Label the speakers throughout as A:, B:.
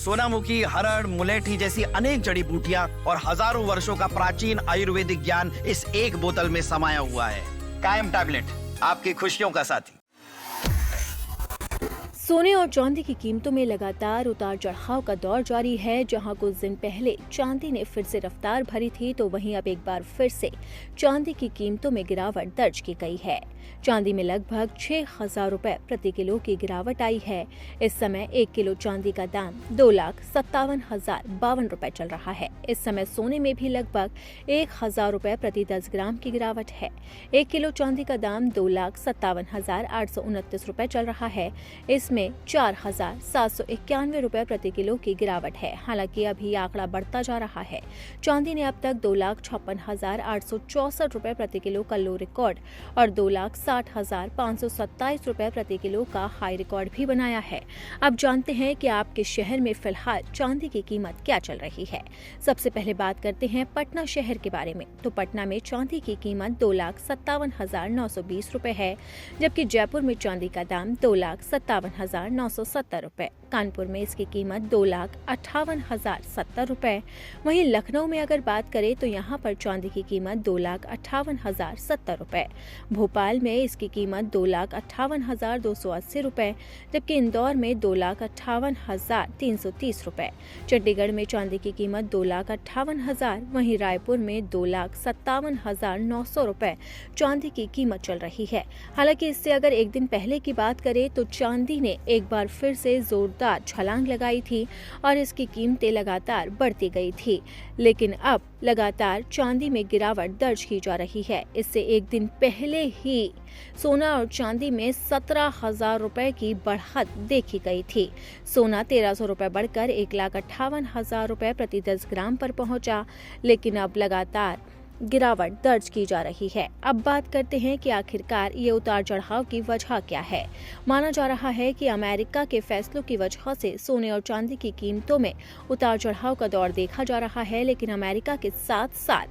A: सोनामुखी, हरड़, मुलेठी जैसी अनेक जड़ी बूटियां और हजारों वर्षों का प्राचीन आयुर्वेदिक ज्ञान इस एक बोतल में समाया हुआ है। कायम टैबलेट, आपकी खुशियों का साथी।
B: सोने और चांदी की कीमतों में लगातार उतार चढ़ाव का दौर जारी है। जहां कुछ दिन पहले चांदी ने फिर से रफ्तार भरी थी, तो वहीं अब एक बार फिर से चांदी की कीमतों में गिरावट दर्ज की गई है। चांदी में लगभग 6,000 रुपए प्रति किलो की गिरावट आई है। इस समय 1 किलो चांदी का दाम 2,57,052 रुपए चल रहा है। इस समय सोने में भी लगभग 1,000 रुपए प्रति 10 ग्राम की गिरावट है। 1 किलो चांदी का दाम 2,57,829 रुपए चल रहा है। इसमें 4,791 रुपए प्रति किलो की गिरावट है। हालांकि अभी आंकड़ा बढ़ता जा रहा है। चांदी ने अब तक 2,56,864 रुपए प्रति किलो का लो रिकॉर्ड और 2,60,527 रुपए प्रति किलो का हाई रिकॉर्ड भी बनाया है। अब जानते हैं कि आपके शहर में फिलहाल चांदी की कीमत क्या चल रही है। सबसे पहले बात करते हैं पटना शहर के बारे में। तो पटना में चांदी की कीमत 2,57,920 रुपए है, जबकि जयपुर में चांदी का दाम 2,57,970 रुपए, कानपुर में इसकी कीमत 2,58,070 रुपए। वहीं लखनऊ में अगर बात करें तो यहाँ पर चांदी की कीमत 2,58,070 रुपए, भोपाल में इसकी कीमत 2,58,280 रुपए, जबकि इंदौर में 2,58,330 रुपए, चंडीगढ़ में चांदी की कीमत 2,58,000, वहीं रायपुर में 2,57,900 रुपए चांदी की कीमत चल रही है। हालांकि इससे अगर एक दिन पहले की बात करें तो चांदी ने एक बार फिर से जोरदार छलांग लगाई थी और इसकी कीमतें लगातार बढ़ती गई थी, लेकिन अब लगातार चांदी में गिरावट दर्ज की जा रही है। इससे एक दिन पहले ही सोना और चांदी में 17,000 रुपए की बढ़त देखी गई थी। सोना 1,300 रुपए बढ़कर 1,58,000 रुपए प्रति 10 ग्राम पर पहुंचा, लेकिन अब लगातार गिरावट दर्ज की जा रही है। अब बात करते हैं कि आखिरकार ये उतार चढ़ाव की वजह क्या है। माना जा रहा है कि अमेरिका के फैसलों की वजह से सोने और चांदी की कीमतों में उतार चढ़ाव का दौर देखा जा रहा है, लेकिन अमेरिका के साथ साथ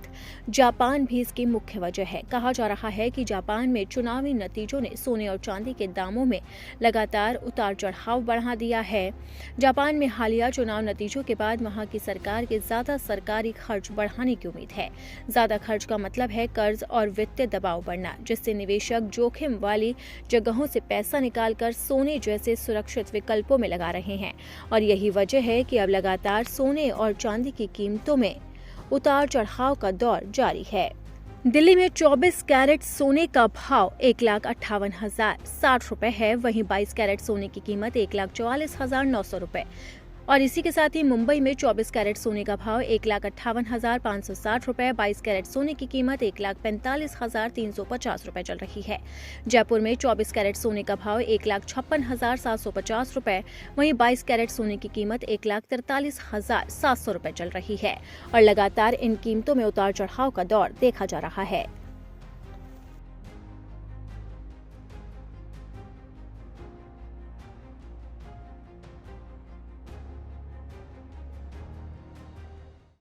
B: जापान भी इसकी मुख्य वजह है। कहा जा रहा है कि जापान में चुनावी नतीजों ने सोने और चांदी के दामों में लगातार उतार चढ़ाव बढ़ा दिया है। जापान में हालिया चुनाव नतीजों के बाद वहां की सरकार के ज्यादा सरकारी खर्च बढ़ाने की उम्मीद है। ज्यादा खर्च का मतलब है कर्ज और वित्तीय दबाव बढ़ना, जिससे निवेशक जोखिम वाली जगहों से पैसा निकालकर सोने जैसे सुरक्षित विकल्पों में लगा रहे हैं। और यही वजह है कि अब लगातार सोने और चांदी की कीमतों में उतार चढ़ाव का दौर जारी है। दिल्ली में 24 कैरेट सोने का भाव 1,58,060 रुपए है। वहीं 22 कैरेट सोने की कीमत 1,44,900 रुपए। और इसी के साथ ही मुंबई में 24 कैरेट सोने का भाव 1,58,560 रुपए, 22 कैरेट सोने की कीमत 1,45,350 रुपए चल रही है। जयपुर में 24 कैरेट सोने का भाव 1,56,750 रुपए, वहीं 22 कैरेट सोने की कीमत 1,43,700 रुपए चल रही है। और लगातार इन कीमतों में उतार चढ़ाव का दौर देखा जा रहा है।